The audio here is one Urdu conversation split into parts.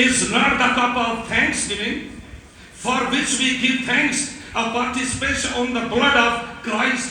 Is not the cup of thanksgiving for which we give thanks a participation on the blood of Christ?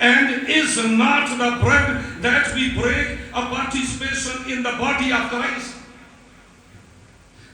and is not the bread that we break a participation in the body of Christ?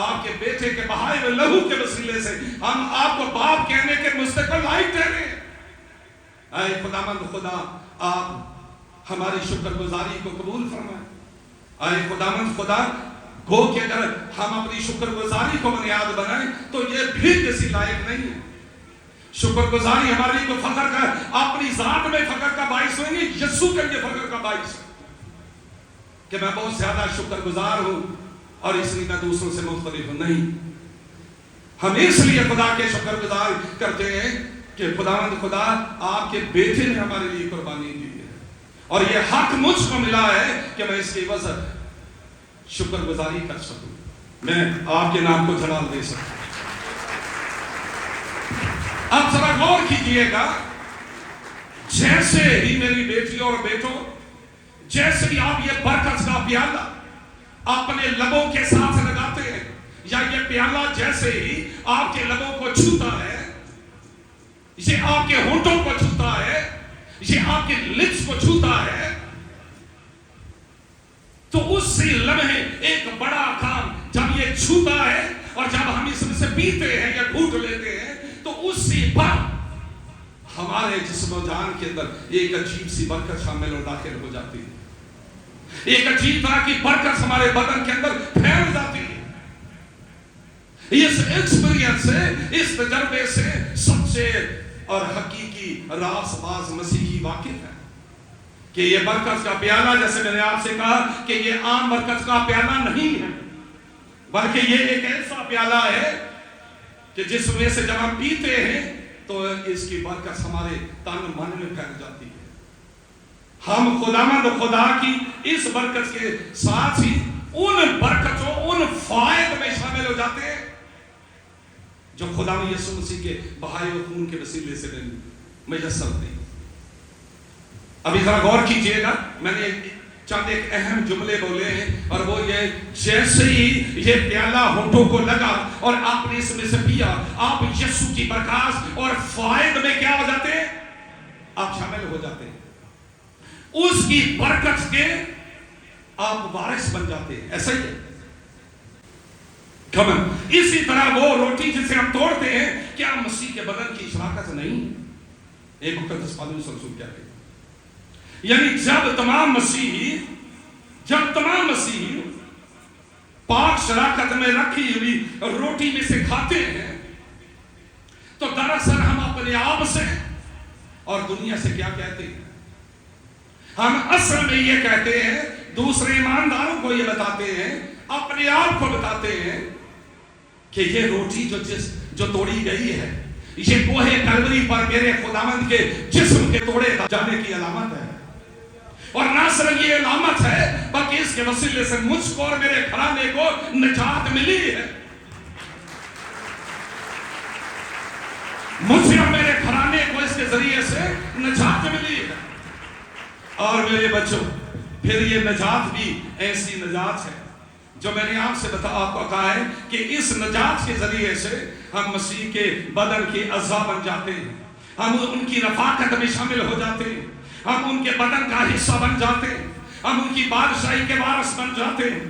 آپ کے بیٹے کے بہائے ہوئے لہو کے وسیلے سے ہم آپ کو باپ کہنے کے مستقل لائق ٹھہرے۔ اے خداوند خدا، آپ ہماری شکر گزاری کو قبول فرمائیں۔ اے خداوند خدا، گو کہ اگر ہم اپنی شکر گزاری کو بنیاد بنائیں تو یہ بھی کسی لائق نہیں ہے۔ شکر گزاری ہمارے لیے فخر کا، اپنی ذات میں فخر کا باعث ہوئیں گے، یسوع کے لیے فخر کا باعث ہے کہ میں بہت زیادہ شکر گزار ہوں اور اس لیے میں دوسروں سے مختلف ہوں۔ نہیں، ہم اس لیے خدا کے شکر گزار کرتے ہیں کہ خداوند خدا، آپ کے بیٹے نے ہمارے لیے قربانی دی ہے اور یہ حق مجھ کو ملا ہے کہ میں اس کی وجہ شکر گزاری کر سکوں، میں آپ کے نام کو جلال دے سکوں۔ اب ذرا غور کیجئے گا، جیسے ہی میری بیٹیوں اور بیٹوں، جیسے ہی آپ یہ برکت کا پیالہ اپنے لبوں کے ساتھ لگاتے ہیں، یا یہ پیالہ جیسے ہی آپ کے لبوں کو چھوتا ہے، یہ آپ کے ہونٹوں کو چھوتا ہے، یہ آپ کے لپس کو چھوتا ہے، تو اس سے لمحے ایک بڑا کام جب یہ چھوتا ہے اور جب ہم اس میں سے پیتے ہیں یا گھونٹ لیتے ہیں تو اسی پر ہمارے جسم و جان کے اندر ایک عجیب سی برکت شامل اور داخل ہو جاتی ہے، ایک عجیب طرح کی برکت ہمارے بدن کے اندر پھیل جاتی ہے۔ اس ایکسپیرینس سے، اس تجربے سے سچے اور حقیقی راز باز مسیحی واقف ہے کہ یہ برکت کا پیالہ، جیسے میں نے آپ سے کہا کہ یہ عام برکت کا پیالہ نہیں ہے، بلکہ یہ ایک ایسا پیالہ ہے کہ جس میں سے جب ہم پیتے ہیں تو اس کی برکت ہمارے تن من میں پھیل جاتی ہے۔ ہم خداوند خدا کی اس برکت کے ساتھ ہی ان برکتوں، ان فائد میں شامل ہو جاتے ہیں جو خداوند یسوع مسیح کے بہائے ہوئے خون کے وسیلے سے میسر ہوئی۔ ابھی ذرا غور کیجئے گا، میں نے چند ایک اہم جملے بولے ہیں اور وہ یہ، جیسے ہی یہ پیالہ ہونٹوں کو لگا اور آپ نے اس میں سے پیا، آپ یسوع کی برکات اور فائد میں کیا ہو جاتے ہیں؟ آپ شامل ہو جاتے ہیں، اس کی برکت کے آپ وارث بن جاتے ہیں۔ ایسا ہی ہے۔ اسی طرح وہ روٹی جسے ہم توڑتے ہیں، کیا مسیح کے بدن کی شراکت نہیں؟ ایک مقدس پالوس رسول کہتے ہیں، یعنی جب تمام مسیحی پاک شراکت میں رکھی ہوئی روٹی میں سے کھاتے ہیں تو دراصل ہم اپنے آپ سے اور دنیا سے کیا کہتے ہیں؟ ہم اصل میں یہ کہتے ہیں، دوسرے ایمانداروں کو یہ بتاتے ہیں، اپنے آپ کو بتاتے ہیں کہ یہ روٹی جو توڑی گئی ہے، یہ کوہ کلوری پر میرے خداوند کے جسم کے توڑے جانے کی علامت ہے، اور نہ صرف یہ علامت ہے بلکہ اس کے وسیلے سے مجھ کو اور میرے گھرانے کو نجات ملی ہے۔ مجھے اور میرے گھرانے کو اس کے ذریعے سے نجات ملی ہے۔ اور میرے بچوں، پھر یہ نجات بھی ایسی نجات ہے جو میں نے آپ سے آپ کو کہا ہے کہ اس نجات کے ذریعے سے ہم مسیح کے بدن کے اعضاء بن جاتے ہیں، ہم ان کی رفاقت میں شامل ہو جاتے ہیں، ہم ان کے بدن کا حصہ بن جاتے ہیں، ہم ان کی بادشاہی کے وارث بن جاتے ہیں،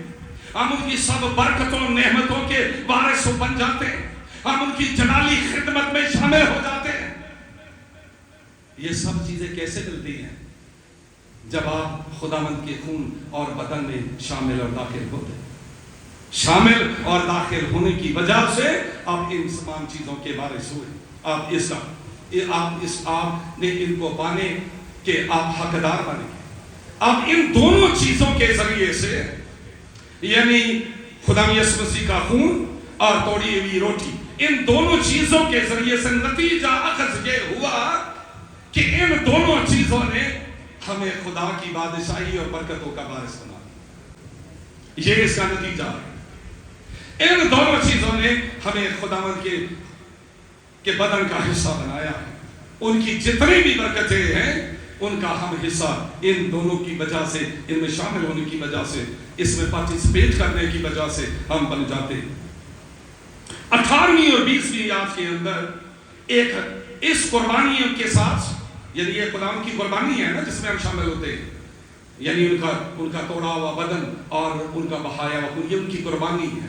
ہم ان کی سب برکتوں نعمتوں کے وارث بن جاتے ہیں، ہم ان کی جلالی خدمت میں شامل ہو جاتے ہیں۔ یہ سب چیزیں کیسے ملتی ہیں؟ جب آپ خداوند کے خون اور بدن میں شامل اور داخل ہوتے ہیں۔ شامل اور داخل ہونے کی وجہ سے آپ ان تمام چیزوں کے وارث ہوئے، آپ نے ان کو پانے کہ آپ حقدار بنے۔ اب ان دونوں چیزوں کے ذریعے سے، یعنی خدا یسوع مسیح کا خون اور توڑی ہوئی روٹی، ان دونوں چیزوں کے ذریعے سے نتیجہ اخذ یہ ہوا کہ ان دونوں چیزوں نے ہمیں خدا کی بادشاہی اور برکتوں کا وارث بنا دیا۔ یہ اس کا نتیجہ ہے۔ ان دونوں چیزوں نے ہمیں خداوند کے بدن کا حصہ بنایا ہے۔ ان کی جتنی بھی برکتیں ہیں ان کا ہم حصہ ان دونوں کی وجہ سے، ان میں شامل ہونے کی وجہ سے، اس میں پارٹیسپیٹ کرنے کی وجہ سے ہم بن جاتے ہیں۔ 18ویں اور 20ویں آیت کے اندر ایک اس قربانی کے ساتھ، یعنی یہ خداوند کی قربانی ہے نا جس میں ہم شامل ہوتے ہیں، یعنی ان کا توڑا ہوا بدن اور ان کا بہایا ہوا خون، یہ ان کی قربانی ہے۔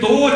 2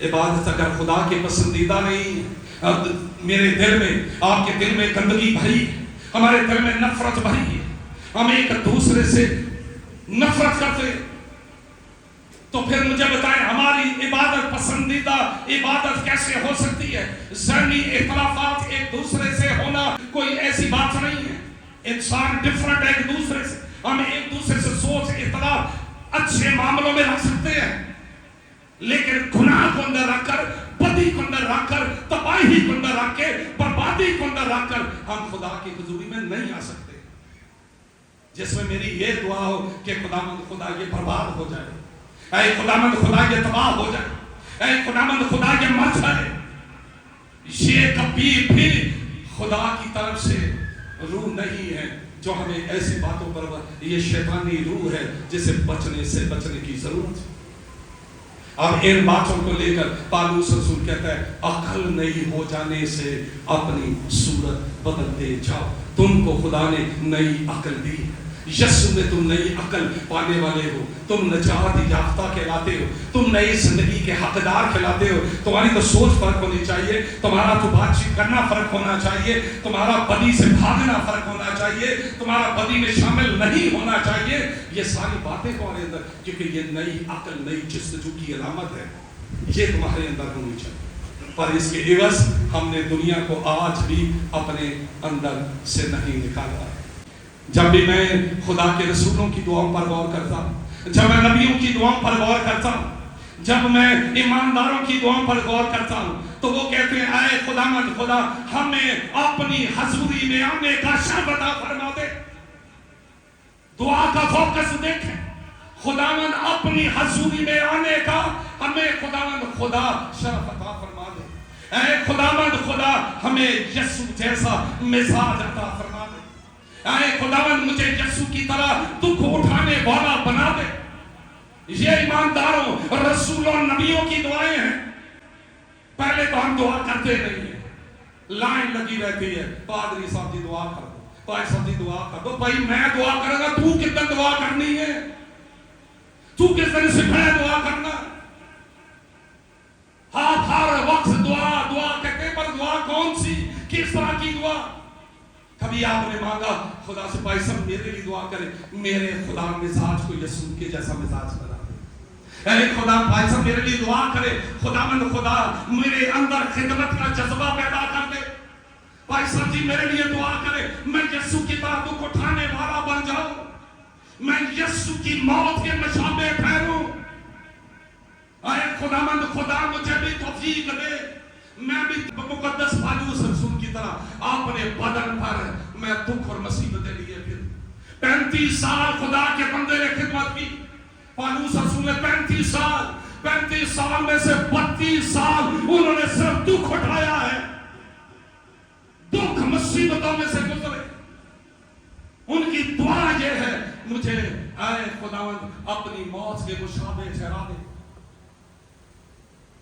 عبادت اگر خدا کے پسندیدہ نہیں ہے، میرے دل میں، آپ کے دل میں گندگی بھری ہے، ہمارے دل میں نفرت بھری ہے، ہم ایک دوسرے سے نفرت کرتے ہیں، تو پھر مجھے بتائیں ہماری عبادت پسندیدہ عبادت کیسے ہو سکتی ہے؟ ذہنی اختلافات ایک دوسرے سے ہونا کوئی ایسی بات نہیں ہے، انسان ڈفرنٹ ہے ایک دوسرے سے، ہم ایک دوسرے سے سوچ اختلاف اچھے معاملوں میں رکھ سکتے ہیں، لیکن گناہ کو اندر رکھ کر، بدی کو اندر رکھ کر، تباہی کو اندر رکھ کے، بربادی کو اندر رکھ کر ہم خدا کی حضوری میں نہیں آ سکتے، جس میں میری یہ دعا ہو کہ خداوند خدا یہ برباد ہو جائے، اے خداوند خدا یہ تباہ ہو جائے، اے خداوند خدا یہ مر جائے، یہ کبھی بھی خدا کی طرف سے روح نہیں ہے جو ہمیں ایسی باتوں پر، یہ شیطانی روح ہے جسے بچنے کی ضرورت ہے۔ اب ان باتوں کو لے کر پالوس رسول کہتا ہے عقل نہیں ہو جانے سے اپنی صورت بدلتے جاؤ، تم کو خدا نے نئی عقل دی ہے، یسوع میں تم نئی عقل پانے والے ہو، تم نجات یافتہ کہلاتے ہو، تم نئی زندگی کے حقدار کہلاتے ہو، تمہاری تو سوچ فرق ہونی چاہیے، تمہارا تو بات چیت کرنا فرق ہونا چاہیے، تمہارا بدی سے بھاگنا فرق ہونا چاہیے، تمہارا بدی میں شامل نہیں ہونا چاہیے، یہ ساری باتیں تمہارے اندر، کیونکہ یہ نئی عقل نئی جستجو کی علامت ہے، یہ تمہارے اندر ہونی چاہیے، پر اس کے عوض ہم نے دنیا کو آج بھی اپنے اندر سے نہیں نکالا ہے۔ جب بھی میں خدا کے رسولوں کی دعاؤں پر غور کرتا ہوں، جب میں نبیوں کی دعاؤں پر غور کرتا ہوں، جب میں ایمانداروں کی دعاؤں پر غور کرتا ہوں، تو وہ کہتے ہیں اے خداوند خدا ہمیں اپنی حضوری میں آنے کا شرف عطا فرما دے۔ دعا کا فوکس دیکھیں، خداوند اپنی حضوری میں آنے کا ہمیں خداوند خدا شرف عطا فرما دے، اے خداوند خدا ہمیں یسوع جیسا مزاج عطا فرما دے، اے خداوند مجھے یسوع کی طرح دکھ اٹھانے والا بنا دے۔ یہ ایمانداروں رسولوں نبیوں کی دعائیں ہیں۔ پہلے تو ہم دعا کرتے نہیں ہیں، لائن لگی رہتی ہے، پادری صاحب جی دعا کر دو، پادری صاحب جی دعا کر دو، بھائی میں دعا کروں گا، تو کتنا دعا کرنی ہے، تو کس طرح سکھا ہے دعا کرنا؟ آپ ہر وقت دعا دعا کہتے ہیں، پر دعا کون سی، کس طرح کی دعا؟ کبھی آپ نے مانگا خدا سے بھائی صاحب میرے لیے دعا کرے، میرے خدا مزاج کو یسوع کے جیسا مزاج بنا دے، اے خدا بھائی صاحب میرے لیے دعا کرے، خداوند خدا میرے اندر خدمت کا جذبہ پیدا کر دے، بھائی صاحب جی میرے لیے دعا کرے میں یسوع کی طرح دکھ اٹھانے والا بن جاؤں، میں یسوع کی موت کے مشابہ ٹھہروں، اے خداوند خدا مجھے بھی توفیق دے، میں بھی مقدس پالوس رسول کی طرح اپنے بدن پر میں دکھ اور مصیبتیں لیے پھر 35 سال خدا کے بندے نے خدمت کی، پالوس رسول نے 35 سال میں سے 32 سال انہوں نے صرف دکھ اٹھایا ہے، دکھ مصیبتوں میں سے گزرے، ان کی دعا یہ ہے مجھے اے خداوند اپنی موت کے مشابہ ٹھہرا دے۔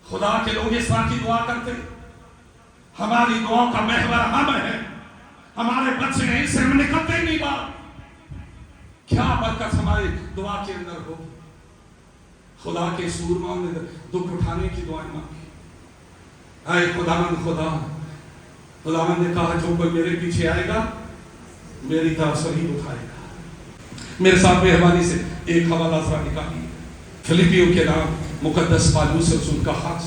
خدا کے لوگ اس طرح کی دعا کرتے، ہماری دعاؤں کا محور ہم ہے، ہمارے بچے ہیں، اس سے ہم نکلتے ہی نہیں بات، کیا برکت ہماری دعا کے اندر ہو۔ خدا کے سورماؤں نے دکھ اٹھانے کی دعائیں مانگی، اے خداوند خدا، خداوند نے کہا جو کوئی میرے پیچھے آئے گا میری طرف صلیب اٹھائے گا۔ میرے ساتھ مہربانی سے ایک حوالہ ذرا نکالیے، فلیپیوں کے نام مقدس پالوس رسول کا خط،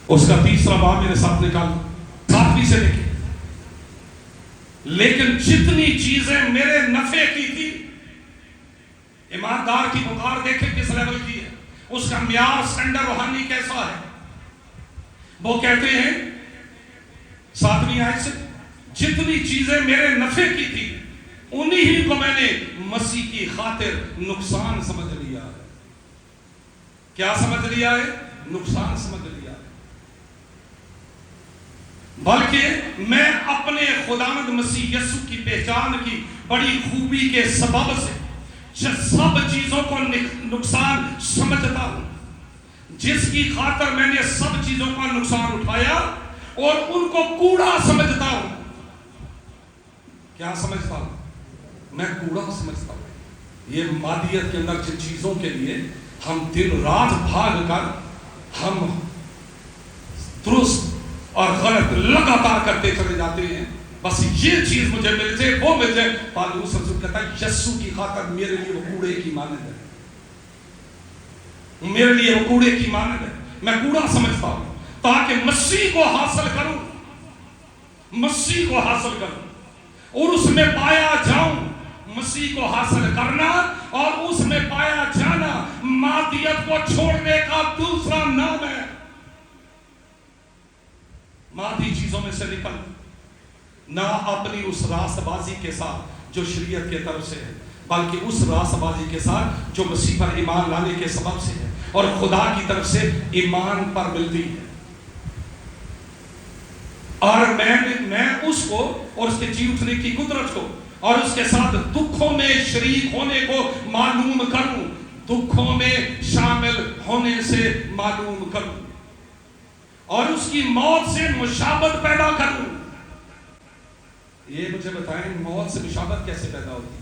اس کا 3 باب میرے ساتھ نکالو، 7ویں سے دیکھیں، لیکن جتنی چیزیں میرے نفع کی تھی، ایماندار کی پکار دیکھیں کس لیول کی ہے، اس کا معیار سٹینڈرڈ روحانی کیسا ہے۔ وہ کہتے ہیں 7ویں آیت سے، جتنی چیزیں میرے نفع کی تھی انہی ہی کو میں نے مسیح کی خاطر نقصان سمجھ لیا ہے۔ کیا سمجھ لیا ہے؟ نقصان سمجھ لیا ہے، بلکہ میں اپنے خداوند مسیح یسوع کی پہچان کی بڑی خوبی کے سبب سے سب چیزوں کو نقصان سمجھتا ہوں، جس کی خاطر میں نے سب چیزوں کا نقصان اٹھایا اور ان کو کوڑا سمجھتا ہوں۔ کیا سمجھتا ہوں؟ میں کوڑا سمجھتا ہوں۔ یہ مادیت کے اندر جن چیزوں کے لیے ہم دن رات بھاگ کر ہم درست اور غلط لگاتار کرتے چلے جاتے ہیں. بس یہ چیز مجھے مل جائے، وہ مل جائے. پالوس رسول کہتا ہے یسوع کی خاطر میرے لیے وہ کوڑے کی مانند ہے، میرے لیے وہ کوڑے کی مانند ہے. میں کوڑا سمجھتا ہوں تاکہ مسیح کو حاصل کروں، مسیح کو حاصل کروں اور اس میں پایا جاؤں. مسیح کو حاصل کرنا اور اس میں پایا جانا مادیت کو چھوڑنے کا دوسرا نام ہے. مادی چیزوں میں سے نکل، نہ اپنی اس راست بازی کے ساتھ جو شریعت کے طرف سے ہے، بلکہ اس راست بازی کے ساتھ جو مسیح پر ایمان لانے کے سبب سے ہے اور خدا کی طرف سے ایمان پر ملتی ہے. اور میں اس کو اور اس کے جی اٹھنے کی قدرت کو اور اس کے ساتھ دکھوں میں شریک ہونے کو معلوم کروں، دکھوں میں شامل ہونے سے معلوم کروں اور اس کی موت سے مشابہت پیدا کروں. یہ مجھے بتائیں موت سے مشابہت کیسے پیدا ہوتی ہے؟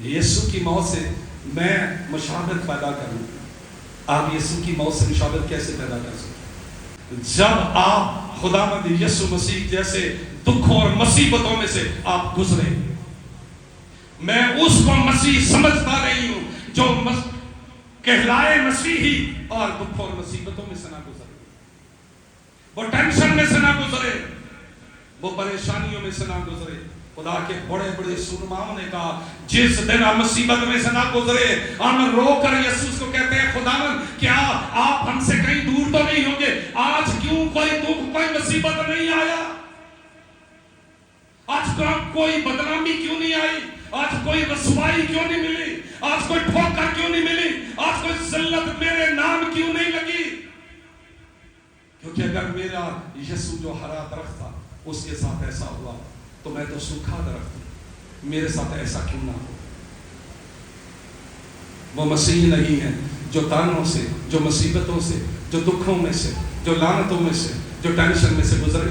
یسوع کی موت سے میں مشابہت پیدا کروں. آپ یسوع کی موت سے مشابہت کیسے پیدا کر سکتے؟ جب آپ خداوند یسوع مسیح جیسے دکھوں اور مصیبتوں میں سے آپ گزرے. میں اس کو مسیح سمجھتا نہیں ہوں جو کہلائے مسیحی اور دکھوں اور مصیبتوں میں سے نہ گزرے، وہ ٹینشن میں سے نہ گزرے، وہ پریشانیوں میں سے نہ گزرے. خدا کے بڑے بڑے سورماؤں نے کہا جس دن ہم مصیبت میں سے نہ گزرے ہم رو کر یسوع کو کہتے ہیں خداوند کیا آپ ہم سے کہیں دور تو نہیں ہوں گے؟ آج کیوں کوئی دکھ کوئی مصیبت نہیں آیا؟ آج کوئی بدنامی کیوں نہیں آئی؟ آج کوئی رسوائی کیوں نہیں ملی؟ آج کوئی ٹھوکر کیوں نہیں ملی؟ آج کوئی ذلت میرے نام کیوں نہیں لگی؟ کیونکہ اگر میرا یسوع جو ہرا درخت تھا اس کے ساتھ ایسا ہوا تو میں تو سوکھا درخت ہوں، میرے ساتھ ایسا کیوں نہ ہو؟ وہ مسیح نہیں ہے جو تانوں سے، جو مصیبتوں سے، جو دکھوں میں سے، جو لعنتوں میں سے، جو ٹینشن میں سے گزرے،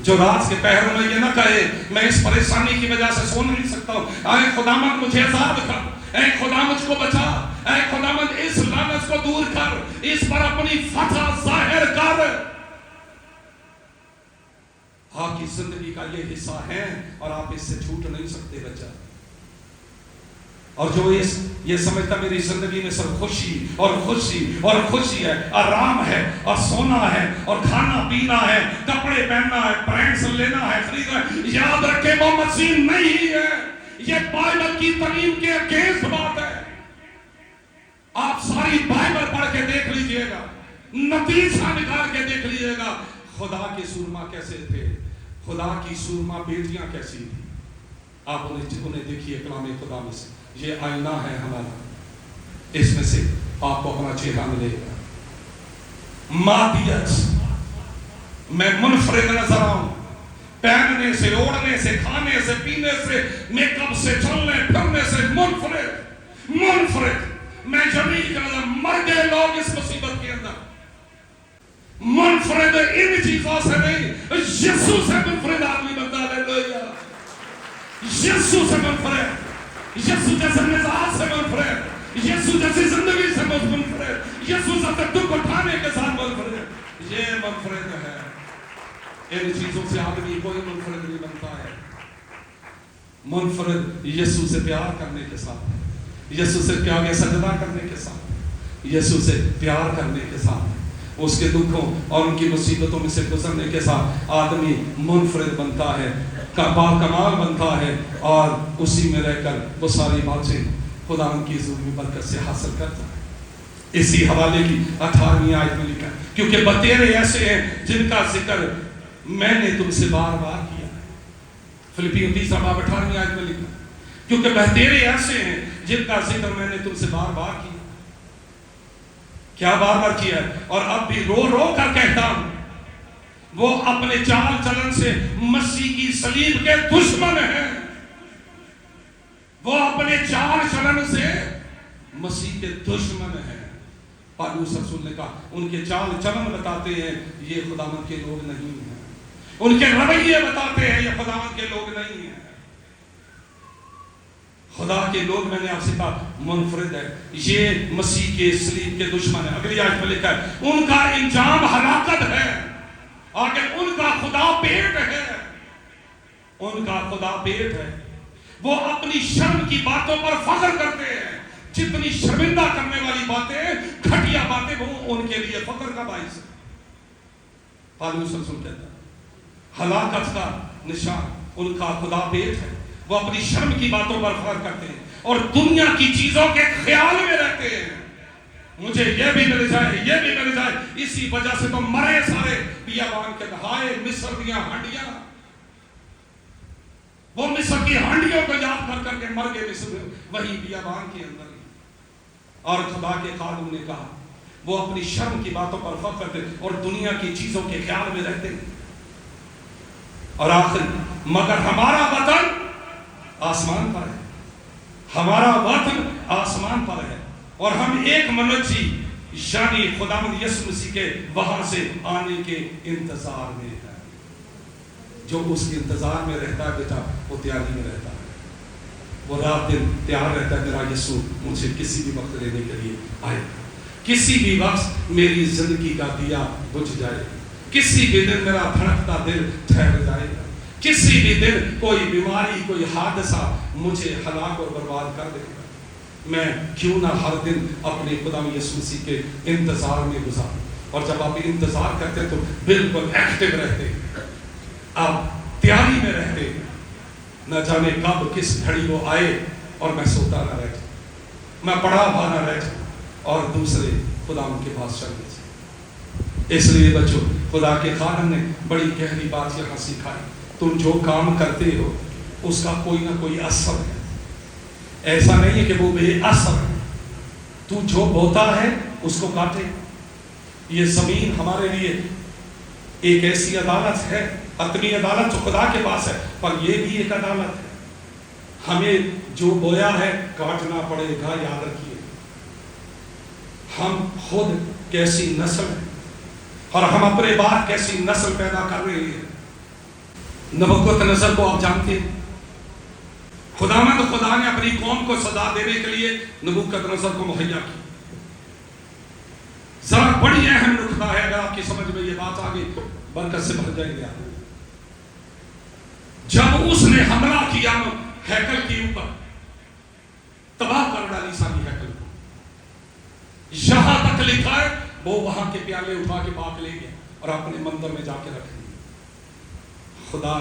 جو رات کے پہروں میں یہ نہ کہے میں اس پریشانی کی وجہ سے سو نہیں سکتا ہوں، اے خداوند مجھے عذاب کر، اے خدا مجھ کو بچا، اے خداوند اس لعنت کو دور کر، اس پر اپنی فتح ظاہر کر. آپ کی زندگی کا یہ حصہ ہے اور آپ اس سے چھوٹ نہیں سکتے بچہ. اور جو یہ سمجھتا میری زندگی میں صرف خوشی اور خوشی اور خوشی ہے، آرام ہے اور سونا ہے اور کھانا پینا ہے، کپڑے پہننا ہے، برانڈز لینا ہے، خریدنا ہے، یاد رکھے وہ مسیح نہیں ہے. یہ بائبل کی تعلیم کے اگینسٹ بات ہے. آپ ساری بائبل پڑھ کے دیکھ لیجئے گا، نتیجہ نکال کے دیکھ لیجئے گا خدا کے سورما کیسے تھے، خدا کی سورما بیٹیاں کیسی تھی. آپ انہیں دیکھیے کلام خدا میں سے. یہ آئینہ ہے ہمارا، اس میں سے آپ کو اپنا چہرہ ملے گا. مادیت میں منفرد نظر آؤں، پہننے سے، اوڑھنے سے، کھانے سے، پینے سے، میک اپ سے، چلنے پھرنے سے منفرد. میں جمیل کرنا مر گئے لوگ اس مصیبت کے اندر. منفرد ان چیزوں سے نہیں، یسوع سے منفرد آدمی بنتا ہے. ہاللیلویا. یسوع سے منفرد، یسوع جیسے مزاج سے منفرد، یسوع جیسی زندگی سے منفرد، یسوع سے دکھ اٹھانے کے ساتھ منفرد. یہ منفرد ہے. ان چیزوں سے آدمی کوئی منفرد نہیں بنتا ہے. منفرد یسوع سے پیار کرنے کے ساتھ، یسوع سے پیار سجدہ کرنے کے ساتھ، یسوع سے پیار کرنے کے ساتھ، اس کے دکھوں اور ان کی مصیبتوں میں سے گزرنے کے ساتھ آدمی منفرد بنتا ہے، کمال بنتا ہے اور اسی میں رہ کر وہ ساری باتیں خدا ان کی ظلمی برکت سے حاصل کرتا ہے. اسی حوالے کی 18ویں آیت میں لکھا ہے کیونکہ بتیرے ایسے ہیں جن کا ذکر میں نے تم سے بار بار کیا. فلپیوں 3:18 آیت میں لکھا کیونکہ بہتیرے ایسے ہیں جن کا ذکر میں نے تم سے بار بار کیا. کیا بار بار کیا ہے؟ اور اب بھی رو رو کر کہتا ہوں وہ اپنے چال چلن سے مسیح کی صلیب کے دشمن ہیں. وہ اپنے چال چلن سے مسیح کے دشمن ہیں. پالوس رسول نے کہا ان کے چال چلن بتاتے ہیں یہ خداوند کے لوگ نہیں ہیں، ان کے رویے بتاتے ہیں یہ خداوند کے لوگ نہیں ہیں. خدا کے لوگ، میں نے آپ سے کہا، منفرد ہے، یہ مسیح کے صلیب کے دشمن ہے۔ اگلی آیت میں لکھا ہے ان کا انجام ہلاکت ہے، آگے ان کا خدا پیٹ ہے، ان کا خدا پیٹ ہے۔ وہ اپنی شرم کی باتوں پر فخر کرتے ہیں، جتنی شرمندہ کرنے والی باتیں، گھٹیا باتیں، وہ ان کے لیے فخر کا باعث ہے۔ پالوس رسول کہتا ہے ہلاکت کا نشان ان کا خدا پیٹ ہے، وہ اپنی شرم کی باتوں پر فخر کرتے ہیں اور دنیا کی چیزوں کے خیال میں رہتے ہیں، مجھے یہ بھی مل جائے، یہ بھی مل جائے۔ اسی وجہ سے تو مرے سارے بیابان کے دہائے، مصر دیا ہانڈیاں، وہ مصر کی ہانڈیوں کو یاد کر کر کے مر گئے مصر میں، وہی بیابان کے اندر ہی۔ اور خدا کے خادم نے کہا وہ اپنی شرم کی باتوں پر فخر کرتے اور دنیا کی چیزوں کے خیال میں رہتے ہیں۔ اور آخر مگر ہمارا وطن آسمان پر ہے، ہمارا وطن آسمان پر ہے، اور ہم ایک منجی یعنی خداوند یسوع مسیح کے وہاں سے آنے کے انتظار میں ہے۔ جو اس کے انتظار میں رہتا ہے بیٹا، وہ تیاری میں رہتا ہے، وہ رات دن تیار رہتا ہے، میرا یسوع مجھے کسی بھی وقت لینے کے لیے آئے، کسی بھی وقت میری زندگی کا دیا بجھ جائے، کسی بھی دن میرا دھڑکتا دل ٹھہر جائے گا، کسی بھی دن کوئی بیماری، کوئی حادثہ مجھے ہلاک اور برباد کر دے گا۔ میں کیوں نہ ہر دن اپنے خدا یسوع مسیح کے انتظار میں گزاروں، اور جب آپ انتظار کرتے ہیں تو بالکل ایکٹیو رہتے، آپ تیاری میں رہتے، نہ جانے کب کس گھڑی وہ آئے اور میں سوتا نہ رہ جاؤں، میں پڑا ہوا نہ رہ جاؤں اور دوسرے خدا ان کے پاس چل گئے۔ اس لیے بچوں، خدا کے خادم نے بڑی گہری بات یہاں سکھائی، تم جو کام کرتے ہو اس کا کوئی نہ کوئی اثر ہے، ایسا نہیں ہے کہ وہ بے اثر ہے۔ تو جو بوتا ہے اس کو کاٹے۔ یہ زمین ہمارے لیے ایک ایسی عدالت ہے، حتمی عدالت جو خدا کے پاس ہے، پر یہ بھی ایک عدالت ہے، ہمیں جو بویا ہے کاٹنا پڑے گا، یاد رکھیے۔ ہم خود کیسی نسل ہیں اور ہم اپنے بعد کیسی نسل پیدا کر رہے ہیں۔ نبوت نسل کو آپ جانتے ہیں، خدا نے اپنی قوم کو سزا دینے کے لیے نبوت نسل کو مہیا کی۔ ذرا بڑی اہم نقطہ ہے، اگر آپ کی سمجھ میں یہ بات آگے برکت سے بھر جائیں گے۔ جب اس نے حملہ کیا ہیکل کے اوپر، تباہ کر ڈالی ساری ہیکل کو، یہاں تک لکھا ہے وہ وہاں کے پیالے اٹھا کے پاک لے گیا اور اپنے مندر میں جا کے رکھ دیا۔ خدا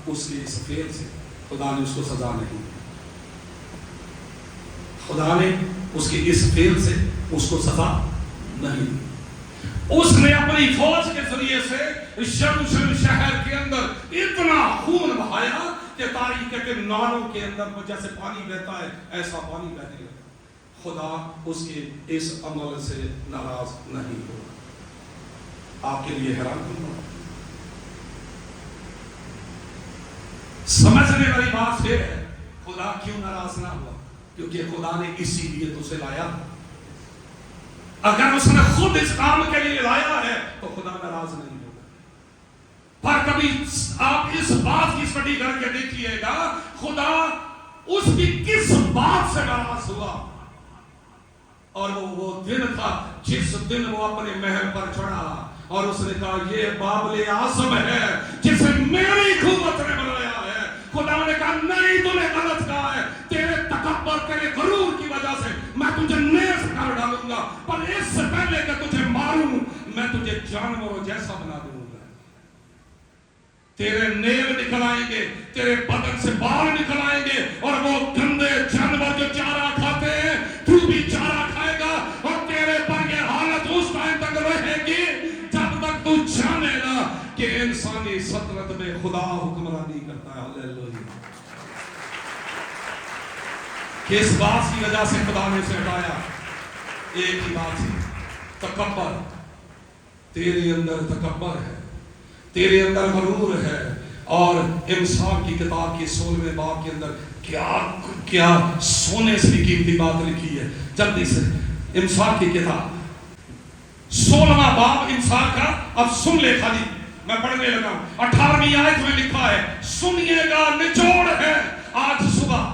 اس کے اس فعل سے خدا نے اس کو سزا نہیں دی، خدا نے اس کے اس فعل سے اس کو سزا نہیں دی۔ اس نے اپنی فوج کے ذریعے سے یروشلم شہر کے اندر اتنا خون بہایا کہ تاریخ کے نالوں کے اندر جیسے پانی بہتا ہے ایسا پانی بہنے لگا۔ خدا اس کے اس عمل سے ناراض نہیں ہوا۔ آپ کے لیے حیران ہوں، سمجھنے والی بات پھر ہے، خدا کیوں ناراض نہ ہوا؟ کیونکہ خدا نے اسی لیے تو اسے لایا۔ اگر اس نے خود اس کام کے لیے لایا ہے تو خدا ناراض نہیں ہوگا۔ پر کبھی آپ اس بات کی اسٹڈی کر کے دیکھیے گا، خدا اس کی کس بات سے ناراض ہوا، اور وہ دن تھا جس دن وہ اپنے محل پر چڑھا اور اس نے کہا یہ بابل اعظم ہے جسے میری قوت نے بنایا ہے۔ خدا نے کہا نہیں، تو نے غلط کہا ہے، تیرے تکبر، تیرے غرور کی وجہ سے میں تجھے نیز کر ڈالوں گا، پر اس سے پہلے کہ تجھے ماروں میں تجھے جانوروں جیسا بنا دوں گا۔ تیرے نیل نکل آئیں گے، تیرے بدن سے بال نکل آئیں گے، اور وہ گندے جانور جو چارہ کھاتے ہیں تو بھی چارہ کھائے گا، اور تیرے پر یہ حالت اس ٹائم تک رہے گی جب تک تو جانے گا کہ انسانی سلطنت میں خدا حکمرانی کرتا ہے۔ ہاللیلویہ۔ کس بات کی وجہ سے خدا نے اسے ہٹایا؟ ایک ہی بات ہے، تکبر۔ تیرے اندر تکبر ہے، تیرے اندر غرور ہے، اور امثال کی کتاب کی 16ویں باب کے اندر کیا سونے سے بھی قیمتی بات لکھی ہے۔ جلدی سے امثال کی کتاب 16واں باب امثال کا، اب سن لے، خالی میں پڑھنے لگا ہوں۔ 18ویں آیت میں لکھا ہے، سنیے گا، نچوڑ ہے، آج صبح